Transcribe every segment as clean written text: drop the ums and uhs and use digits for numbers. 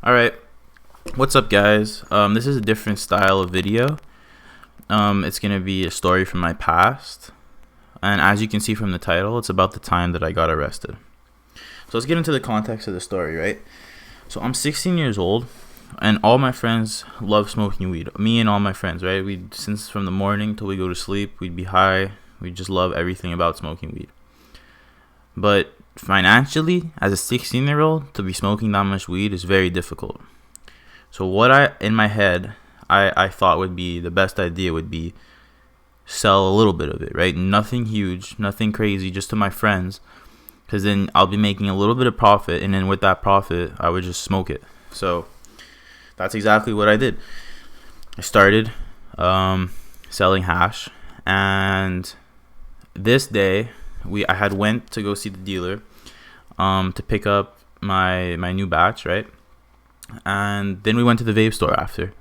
All right, what's up, guys? This is a different style of video. It's gonna be a story from my past, and as you can see from the title, it's about the time that I got arrested. So let's get into the context of the story, right? So I'm 16 years old, and all my friends love smoking weed. Me and all my friends, right? We since from the morning till we go to sleep, we'd be high. We just love everything about smoking weed. But financially, as a 16-year-old, to be smoking that much weed is very difficult. So what in my head, I thought would be the best idea would be sell a little bit of it, right? Nothing huge, nothing crazy, just to my friends, because then I'll be making a little bit of profit, and then with that profit, I would just smoke it. So that's exactly what I did. I started selling hash, and this day I had went to go see the dealer to pick up my new batch, right? And then we went to the vape store after.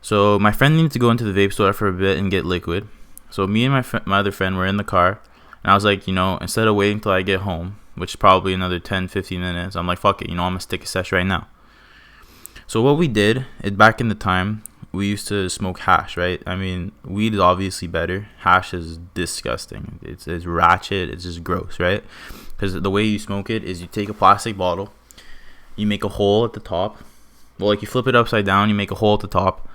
So my friend needed to go into the vape store for a bit and get liquid. So me and my other friend were in the car, and I was like, instead of waiting till I get home, which is probably another 10-15 minutes, I'm like, fuck it, I'm gonna stick a sesh right now. So what we did, back in the time, we used to smoke hash, right? I mean, weed is obviously better. Hash is disgusting. It's ratchet. It's just gross, right? Because the way you smoke it is you take a plastic bottle, you make a hole at the top. Well, like you flip it upside down, you make a hole at the top,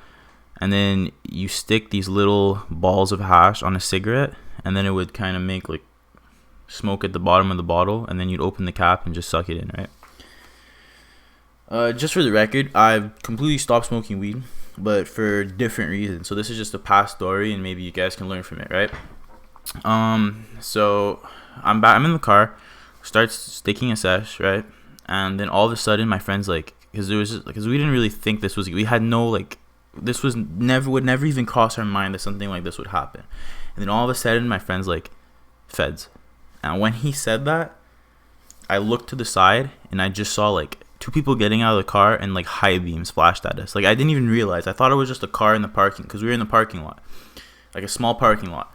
and then you stick these little balls of hash on a cigarette, and then it would kind of make like smoke at the bottom of the bottle, and then you'd open the cap and just suck it in, right? Just for the record, I've completely stopped smoking weed, but for different reasons. So this is just a past story, and maybe you guys can learn from it, right? So I'm back. I'm in the car, starts sticking a sesh, right? And then all of a sudden, my friends because we didn't really think we had no this would never even cross our mind that something like this would happen. And then all of a sudden, my friends feds. And when he said that, I looked to the side and I just saw two people getting out of the car, and high beams flashed at us. I didn't even realize. I thought it was just a car in the parking, because we were in the parking lot, a small parking lot.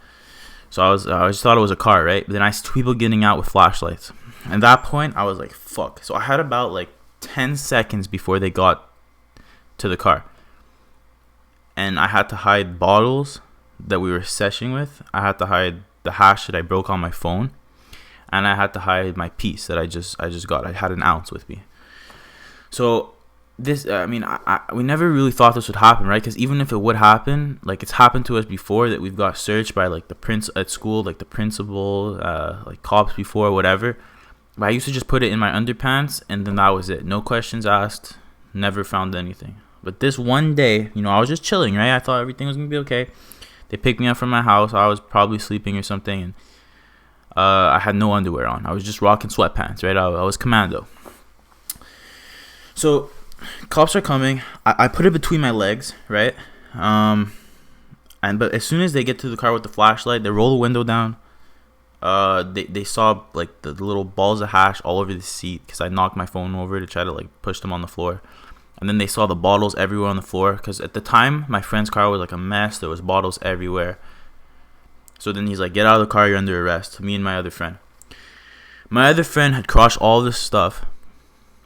So I just thought it was a car, right? But then I see two people getting out with flashlights. At that point, I was like, fuck. So I had about 10 seconds before they got to the car, and I had to hide bottles that we were seshing with. I had to hide the hash that I broke on my phone, and I had to hide my piece that I just got. I had an ounce with me. So this, we never really thought this would happen, right? Because even if it would happen, it's happened to us before, that we've got searched by the prince at school, the principal, cops before, whatever. But I used to just put it in my underpants, and then that was it. No questions asked. Never found anything. But this one day, I was just chilling, right? I thought everything was gonna be okay. They picked me up from my house. I was probably sleeping or something, and I had no underwear on. I was just rocking sweatpants, right? I was commando. So, cops are coming. I put it between my legs, right? But as soon as they get to the car with the flashlight, they roll the window down. They saw the little balls of hash all over the seat, because I knocked my phone over to try to push them on the floor. And then they saw the bottles everywhere on the floor, because at the time my friend's car was a mess. There was bottles everywhere. So then he's like, "Get out of the car, you're under arrest." Me and my other friend. My other friend had crushed all this stuff.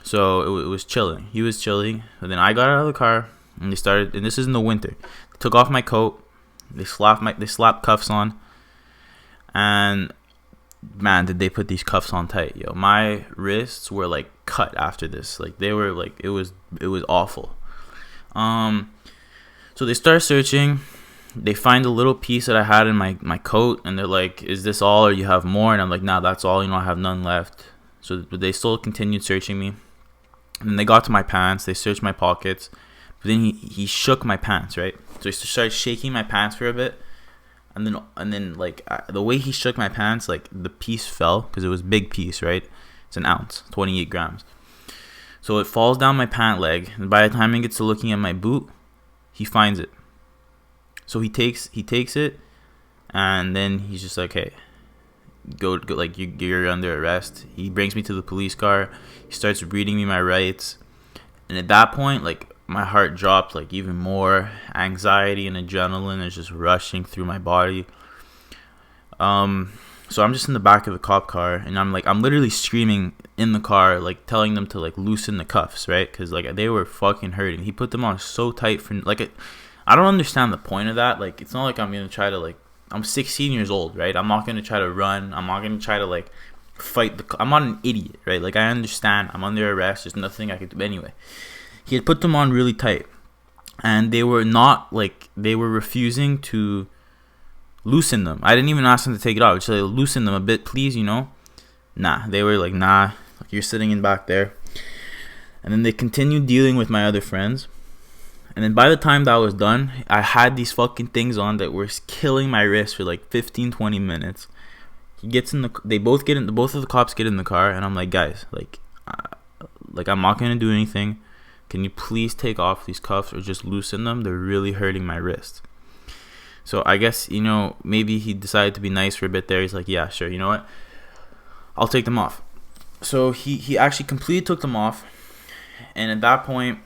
So it was chilling. He was chilling. And then I got out of the car, and they started. And this is in the winter. They took off my coat. They slapped cuffs on. And man, did they put these cuffs on tight, yo! My wrists were cut after this. They were it was awful. So they start searching. They find a little piece that I had in my coat, and they're like, "Is this all, or you have more?" And I'm like, "Nah, that's all. I have none left." So they still continued searching me. And then they got to my pants. They searched my pockets. But then he shook my pants, right? So he started shaking my pants for a bit. And then the way he shook my pants, the piece fell, because it was a big piece, right? It's an ounce, 28 grams. So it falls down my pant leg. And by the time he gets to looking at my boot, he finds it. So he takes it. And then he's just like, "Hey, go you're under arrest." He brings me to the police car. He starts reading me my rights, and at that point, my heart dropped even more. Anxiety and adrenaline is just rushing through my body. So I'm just in the back of the cop car, and I'm literally screaming in the car, like telling them to like loosen the cuffs, right? Because like they were fucking hurting. He put them on so tight for like I don't understand the point of that. Like it's not like I'm gonna try to like, I'm 16 years old, right? I'm not gonna try to run. I'm not gonna try to like fight I'm not an idiot, right? Like I understand I'm under arrest. There's nothing I could do anyway. He had put them on really tight, and they were refusing to loosen them. I didn't even ask them to take it off. Just like, loosen them a bit, please, Nah, they were like, nah, you're sitting in back there. And then they continued dealing with my other friends. And then by the time that was done, I had these fucking things on that were killing my wrist for like 15-20 minutes. He gets in both of the cops get in the car, and I'm like, guys, like I'm not gonna do anything. Can you please take off these cuffs or just loosen them? They're really hurting my wrist. So I guess, maybe he decided to be nice for a bit there. He's like, yeah, sure, you know what? I'll take them off. So he actually completely took them off. And at that point,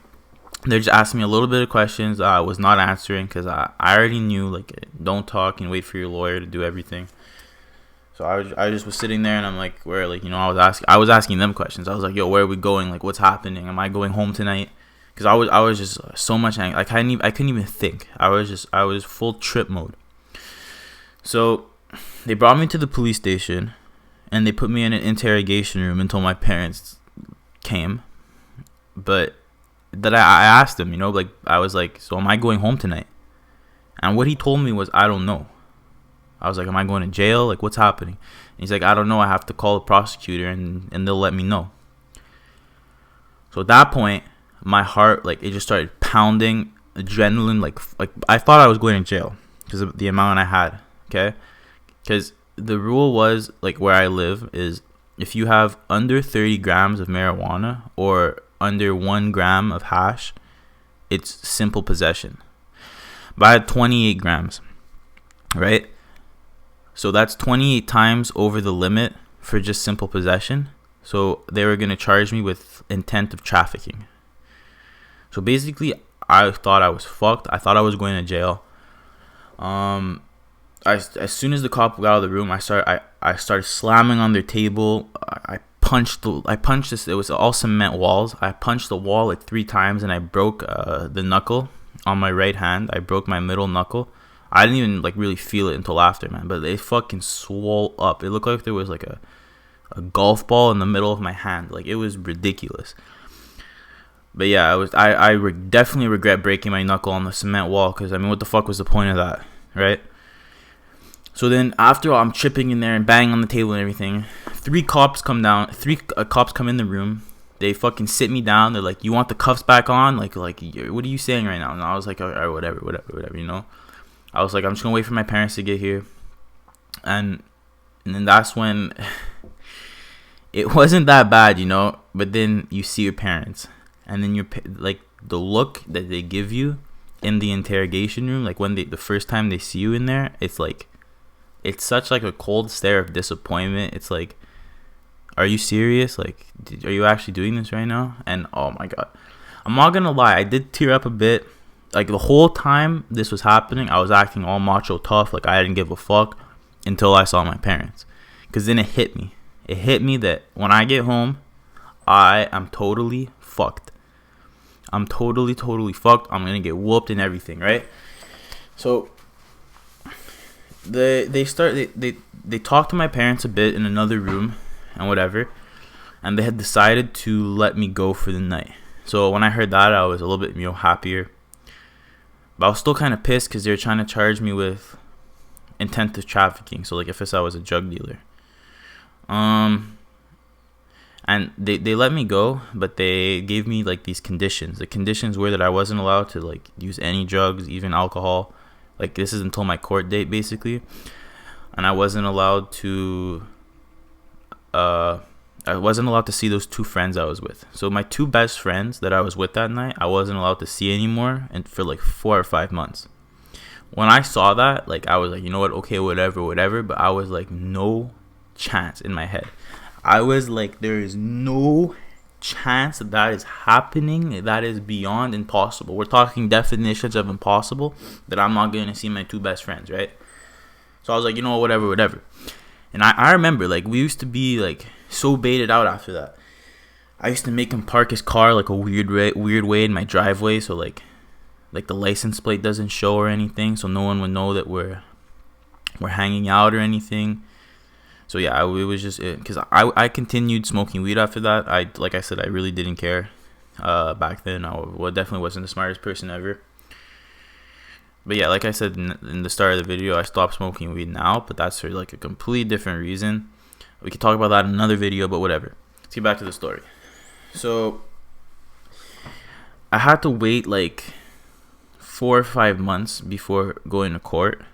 they're just asking me a little bit of questions I was not answering because I already knew, like, don't talk and wait for your lawyer to do everything. So I just was sitting there, and I'm like, where, like, I was asking them questions. I was like, yo, where are we going? Like, what's happening? Am I going home tonight? Because I was just so much angry. Like, I couldn't even think. I was full trip mode. So they brought me to the police station, and they put me in an interrogation room until my parents came. But that I asked him, like, I was like, so am I going home tonight? And what he told me was, I don't know. I was like, am I going to jail? Like, what's happening? And he's like, I don't know. I have to call the prosecutor, and they'll let me know. So at that point, my heart, like, it just started pounding, adrenaline, like I thought I was going to jail because of the amount I had, okay? Because the rule was, like, where I live is if you have under 30 grams of marijuana or under 1 gram of hash, it's simple possession. But I had 28 grams, right? So that's 28 times over the limit for just simple possession. So they were going to charge me with intent of trafficking. So basically, I thought I was fucked. I thought I was going to jail. As soon as the cop got out of the room, I started slamming on their table. I punched this. It was all cement walls. I punched the wall like 3 times, and I broke the knuckle on my right hand. I broke my middle knuckle. I didn't even like really feel it until after, man. But it fucking swole up. It looked like there was like a golf ball in the middle of my hand. Like, it was ridiculous. But yeah, I definitely regret breaking my knuckle on the cement wall, because I mean, what the fuck was the point of that, right? So then after I'm chipping in there and banging on the table and everything, 3 cops come down. 3 cops come in the room. They fucking sit me down. They're like, "You want the cuffs back on? Like, what are you saying right now?" And I was like, "All right, whatever. I was like, I'm just gonna wait for my parents to get here, and then that's when it wasn't that bad, But then you see your parents, and then like the look that they give you in the interrogation room, like when the first time they see you in there, it's like, it's such like a cold stare of disappointment. It's like, are you serious? Like, are you actually doing this right now? And oh my god, I'm not gonna lie, I did tear up a bit. Like, the whole time this was happening, I was acting all macho tough, like I didn't give a fuck, until I saw my parents. Because then it hit me. It hit me that when I get home, I am totally fucked. I'm totally fucked. I'm gonna get whooped and everything, right? So they talked to my parents a bit in another room and whatever, and they had decided to let me go for the night. So when I heard that, I was a little bit happier. But I was still kind of pissed because they were trying to charge me with intent of trafficking. So, like, if I was a drug dealer. And they let me go, but they gave me, like, these conditions. The conditions were that I wasn't allowed to, like, use any drugs, even alcohol. Like, this is until my court date, basically. And I wasn't allowed to see those 2 friends I was with. So my 2 best friends that I was with that night, I wasn't allowed to see anymore, and for like 4 or 5 months. When I saw that, like, I was like, you know what, okay, whatever. But I was like, no chance in my head. I was like, there is no chance that is happening. That is beyond impossible. We're talking definitions of impossible, that I'm not going to see my 2 best friends, right? So I was like, you know what, whatever. And I remember, like, we used to be, like, so baited out after that. I used to make him park his car, like, a weird way in my driveway, so, like the license plate doesn't show or anything, so no one would know that we're hanging out or anything. So, yeah, it was just it. Because I continued smoking weed after that. Like I said, I really didn't care back then. I definitely wasn't the smartest person ever. But yeah, like I said in the start of the video, I stopped smoking weed now, but that's for like a completely different reason. We could talk about that in another video, but whatever. Let's get back to the story. So I had to wait like 4 or 5 months before going to court.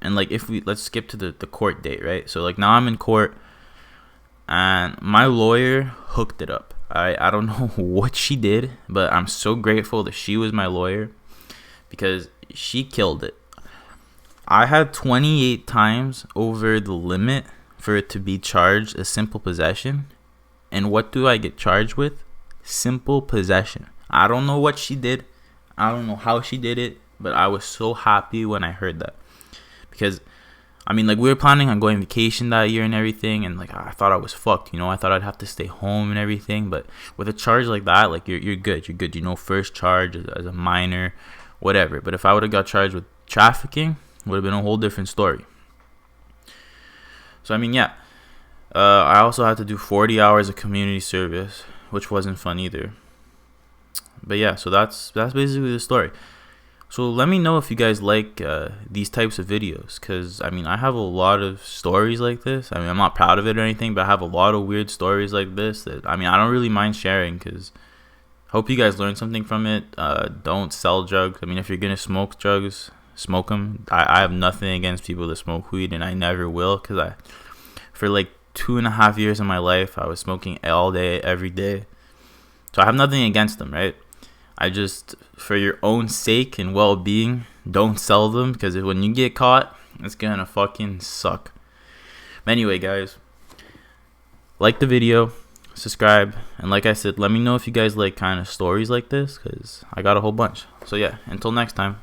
And like let's skip to the court date, right? So like now I'm in court and my lawyer hooked it up. I don't know what she did, but I'm so grateful that she was my lawyer because she killed it. I had 28 times over the limit for it to be charged a simple possession. And what do I get charged with? Simple possession. I don't know what she did. I don't know how she did it, but I was so happy when I heard that. Because, I mean, like, we were planning on going vacation that year and everything, and, like, I thought I was fucked, you know? I thought I'd have to stay home and everything, but with a charge like that, like, you're good. You're good. You know, first charge as a minor, whatever. But if I would have got charged with trafficking, it would have been a whole different story. So, I mean, yeah. I also had to do 40 hours of community service, which wasn't fun either. But, yeah, so that's basically the story. So let me know if you guys like these types of videos, because I mean I have a lot of stories like this. I mean I'm not proud of it or anything, but I have a lot of weird stories like this that I mean I don't really mind sharing, because hope you guys learned something from it. Don't sell drugs. I mean if you're gonna smoke drugs, smoke them. I have nothing against people that smoke weed, and I never will, because for like 2.5 years of my life I was smoking all day every day, so I have nothing against them, right? I just, for your own sake and well-being, don't sell them, because when you get caught, it's gonna fucking suck. But anyway, guys, like the video, subscribe, and like I said, let me know if you guys like kind of stories like this, because I got a whole bunch. So yeah, until next time.